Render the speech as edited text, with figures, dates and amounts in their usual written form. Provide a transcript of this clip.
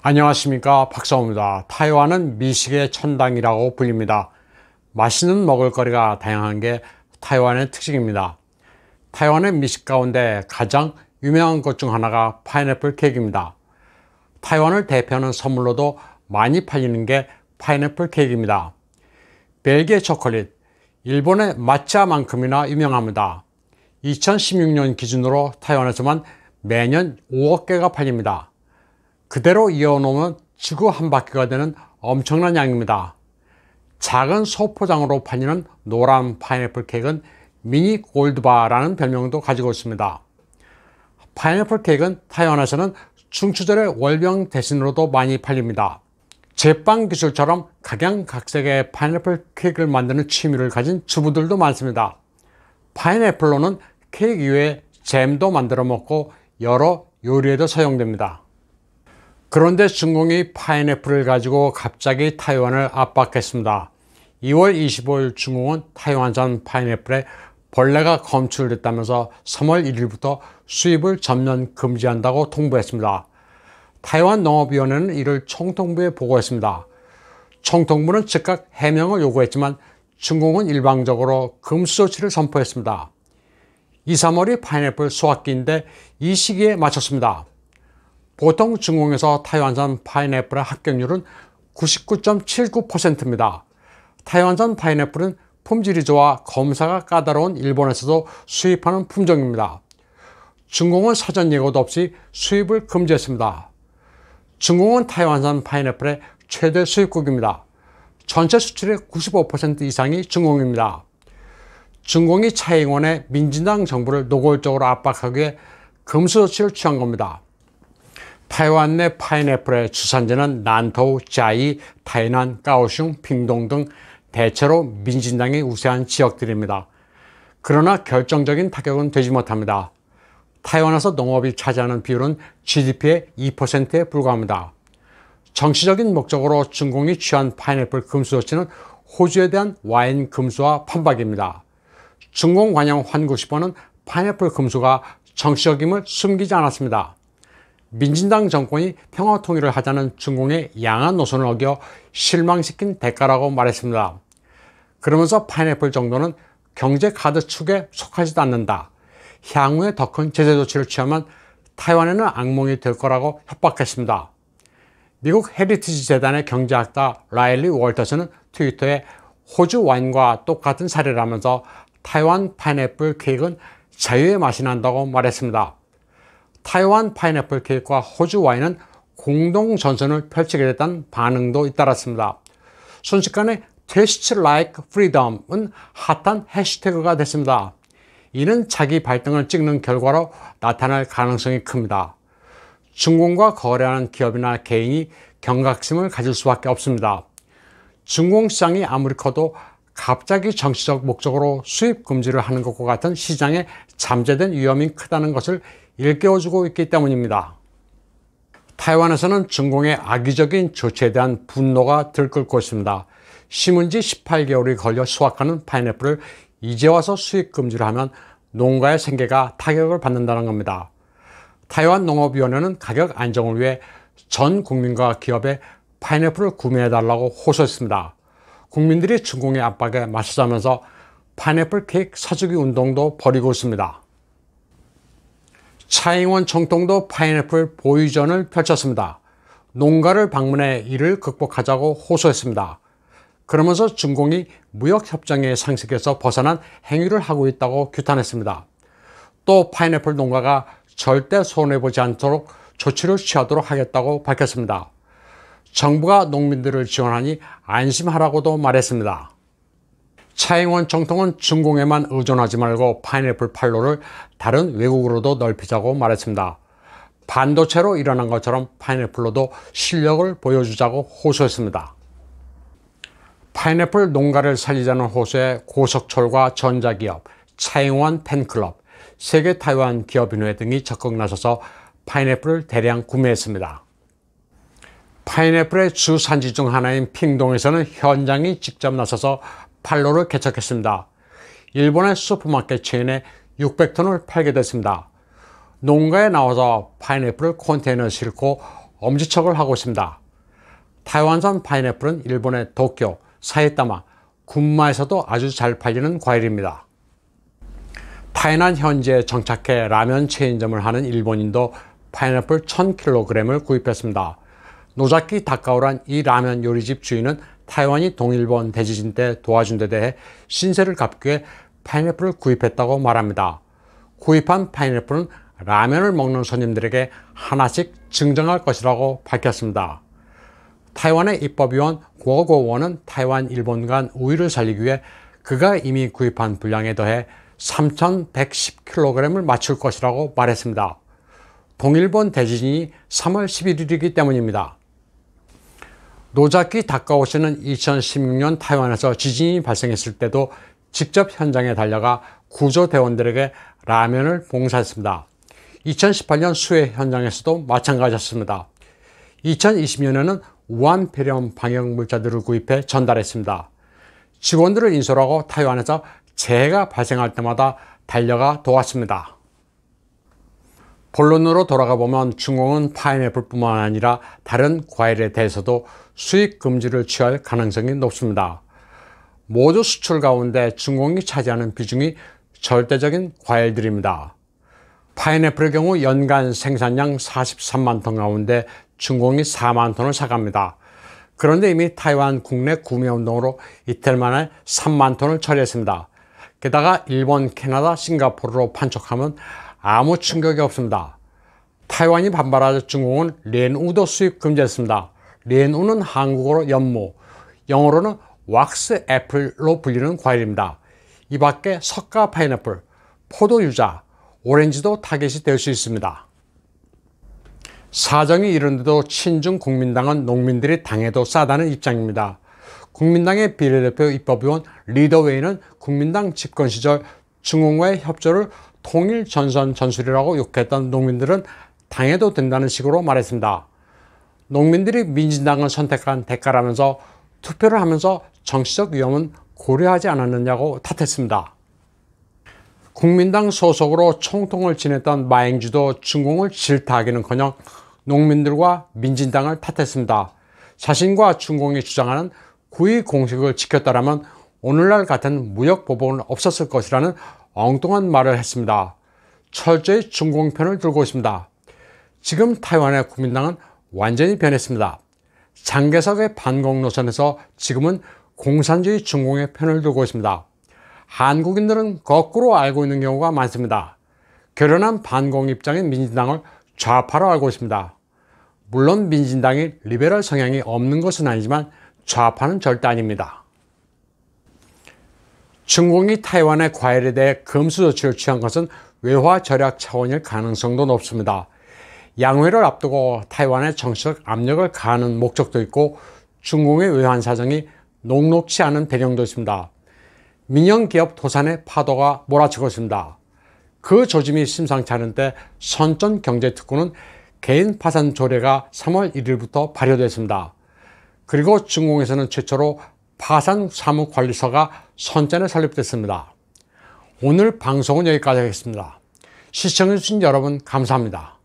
안녕하십니까, 박사호입니다. 타이완은 미식의 천당이라고 불립니다. 맛있는 먹을거리가 다양한 게 타이완의 특징입니다. 타이완의 미식 가운데 가장 유명한 것 중 하나가 파인애플 케이크입니다. 타이완을 대표하는 선물로도 많이 팔리는 게 파인애플 케이크입니다. 벨기에 초콜릿, 일본의 마차만큼이나 유명합니다. 2016년 기준으로 타이완에서만 매년 5억 개가 팔립니다. 그대로 이어놓으면 지구 한 바퀴가 되는 엄청난 양입니다. 작은 소포장으로 팔리는 노란 파인애플 케이크는 미니 골드바라는 별명도 가지고 있습니다. 파인애플 케이크는 타이완에서는 중추절의 월병 대신으로도 많이 팔립니다. 제빵 기술처럼 각양각색의 파인애플 케이크를 만드는 취미를 가진 주부들도 많습니다. 파인애플로는 케이크 이외에 잼도 만들어 먹고 여러 요리에도 사용됩니다. 그런데 중공이 파인애플을 가지고 갑자기 타이완을 압박했습니다. 2월 25일 중공은 타이완산 파인애플에 벌레가 검출됐다면서 3월 1일부터 수입을 전면 금지한다고 통보했습니다. 타이완 농업위원회는 이를 총통부에 보고했습니다. 총통부는 즉각 해명을 요구했지만 중공은 일방적으로 금수 조치를 선포했습니다. 2, 3월이 파인애플 수확기인데 이 시기에 맞췄습니다. 보통 중공에서 타이완산 파인애플의 합격률은 99.79%입니다. 타이완산 파인애플은 품질이 좋아 검사가 까다로운 일본에서도 수입하는 품종입니다. 중공은 사전 예고도 없이 수입을 금지했습니다. 중공은 타이완산 파인애플의 최대 수입국입니다. 전체 수출의 95% 이상이 중공입니다. 중공이 차이잉원의 민진당 정부를 노골적으로 압박하기 위해 금수 조치를 취한 겁니다. 타이완 내 파인애플의 주산지는 난토우, 짜이, 타이난, 까오슝, 핑동 등 대체로 민진당이 우세한 지역들입니다. 그러나 결정적인 타격은 되지 못합니다. 타이완에서 농업이 차지하는 비율은 GDP의 2%에 불과합니다. 정치적인 목적으로 중공이 취한 파인애플 금수 조치는 호주에 대한 와인 금수와 판박입니다. 중공 관영 환구시보는 파인애플 금수가 정치적임을 숨기지 않았습니다. 민진당 정권이 평화통일을 하자는 중공의 양한 노선을 어겨 실망시킨 대가라고 말했습니다. 그러면서 파인애플 정도는 경제 카드 축에 속하지도 않는다. 향후에 더 큰 제재 조치를 취하면 타이완에는 악몽이 될 거라고 협박했습니다. 미국 헤리티지 재단의 경제학자 라일리 월터스는 트위터에 호주 와인과 똑같은 사례라면서 타이완 파인애플 케이크는 자유의 맛이 난다고 말했습니다. 타이완 파인애플 케이크와 호주 와인은 공동 전선을 펼치게 됐다는 반응도 잇따랐습니다. 순식간에 Taste Like Freedom은 핫한 해시태그가 됐습니다. 이는 자기 발등을 찍는 결과로 나타날 가능성이 큽니다. 중공과 거래하는 기업이나 개인이 경각심을 가질 수밖에 없습니다. 중공 시장이 아무리 커도 갑자기 정치적 목적으로 수입 금지를 하는 것과 같은 시장에 잠재된 위험이 크다는 것을 일깨워주고 있기 때문입니다. 타이완에서는 중공의 악의적인 조치에 대한 분노가 들끓고 있습니다. 심은 지 18개월이 걸려 수확하는 파인애플을 이제 와서 수입 금지를 하면 농가의 생계가 타격을 받는다는 겁니다. 타이완 농업위원회는 가격 안정을 위해 전 국민과 기업에 파인애플을 구매해달라고 호소했습니다. 국민들이 중공의 압박에 맞서자면서 파인애플 케이크 사주기 운동도 벌이고 있습니다. 차이잉원 총통도 파인애플 보유전을 펼쳤습니다. 농가를 방문해 이를 극복하자고 호소했습니다. 그러면서 중공이 무역협정의 상식에서 벗어난 행위를 하고 있다고 규탄했습니다. 또 파인애플 농가가 절대 손해보지 않도록 조치를 취하도록 하겠다고 밝혔습니다. 정부가 농민들을 지원하니 안심하라고도 말했습니다. 차이잉원 총통은 중공에만 의존하지 말고 파인애플 판로를 다른 외국으로도 넓히자고 말했습니다. 반도체로 일어난 것처럼 파인애플로도 실력을 보여주자고 호소했습니다. 파인애플 농가를 살리자는 호소에 고석철과 전자기업, 차이잉원 팬클럽, 세계 타이완 기업인회 등이 적극 나서서 파인애플을 대량 구매했습니다. 파인애플의 주 산지 중 하나인 핑동에서는 현장이 직접 나서서 판로를 개척했습니다. 일본의 슈퍼마켓 체인에 600톤을 팔게 됐습니다. 농가에 나와서 파인애플을 컨테이너에 싣고 엄지척을 하고 있습니다. 타이완산 파인애플은 일본의 도쿄, 사이타마, 군마에서도 아주 잘 팔리는 과일입니다. 타이난 현지에 정착해 라면 체인점을 하는 일본인도 파인애플 1000kg을 구입했습니다. 노자키 다카오란 이 라면 요리집 주인은 타이완이 동일본 대지진 때 도와준 데 대해 신세를 갚기 위해 파인애플을 구입했다고 말합니다. 구입한 파인애플은 라면을 먹는 손님들에게 하나씩 증정할 것이라고 밝혔습니다. 타이완의 입법위원 고고원은 타이완 일본 간 우위를 살리기 위해 그가 이미 구입한 분량에 더해 3110kg을 맞출 것이라고 말했습니다. 동일본 대지진이 3월 11일이기 때문입니다. 노자키 다카오 씨는 2016년 타이완에서 지진이 발생했을 때도 직접 현장에 달려가 구조대원들에게 라면을 봉사했습니다. 2018년 수해 현장에서도 마찬가지였습니다. 2020년에는 우한폐렴 방역 물자들을 구입해 전달했습니다. 직원들을 인솔하고 타이완에서 재해가 발생할 때마다 달려가 도왔습니다. 본론으로 돌아가 보면 중국은 파인애플뿐만 아니라 다른 과일에 대해서도 수입 금지를 취할 가능성이 높습니다. 모두 수출 가운데 중국이 차지하는 비중이 절대적인 과일들입니다. 파인애플의 경우 연간 생산량 43만 톤 가운데 중국이 4만 톤을 사갑니다. 그런데 이미 타이완 국내 구매운동으로 이틀 만에 3만 톤을 처리했습니다. 게다가 일본, 캐나다, 싱가포르로 판촉하면 아무 충격이 없습니다. 타이완이 반발하자 중국은 렌우도 수입 금지했습니다. 렌우는 한국어로 연모, 영어로는 왁스 애플로 불리는 과일입니다. 이 밖에 석가 파인애플, 포도 유자, 오렌지도 타겟이 될 수 있습니다. 사정이 이런데도 친중 국민당은 농민들이 당해도 싸다는 입장입니다. 국민당의 비례대표 입법위원 리더웨이는 국민당 집권 시절 중국과의 협조를 통일 전선 전술이라고 욕했던 농민들은 당해도 된다는 식으로 말했습니다. 농민들이 민진당을 선택한 대가라면서 투표를 하면서 정치적 위험은 고려하지 않았느냐고 탓했습니다. 국민당 소속으로 총통을 지냈던 마잉주도 중공을 질타하기는커녕 농민들과 민진당을 탓했습니다. 자신과 중공이 주장하는 구의 공식을 지켰다라면 오늘날 같은 무역 보복은 없었을 것이라는 엉뚱한 말을 했습니다. 철저히 중공 편을 들고 있습니다. 지금 타이완의 국민당은 완전히 변했습니다. 장개석의 반공 노선에서 지금은 공산주의 중공의 편을 들고 있습니다. 한국인들은 거꾸로 알고 있는 경우가 많습니다. 결연한 반공 입장인 민진당을 좌파로 알고 있습니다. 물론 민진당이 리베럴 성향이 없는 것은 아니지만 좌파는 절대 아닙니다. 중공이 타이완의 과일에 대해 금수 조치를 취한 것은 외화 절약 차원일 가능성도 높습니다. 양회를 앞두고 타이완의 정치적 압력을 가하는 목적도 있고 중공의 외환 사정이 녹록치 않은 배경도 있습니다. 민영기업 도산의 파도가 몰아치고 있습니다. 그 조짐이 심상치 않은데 선전경제특구는 개인 파산 조례가 3월 1일부터 발효됐습니다. 그리고 중공에서는 최초로 파산 사무관리서가 선전에 설립됐습니다. 오늘 방송은 여기까지 하겠습니다. 시청해주신 여러분 감사합니다.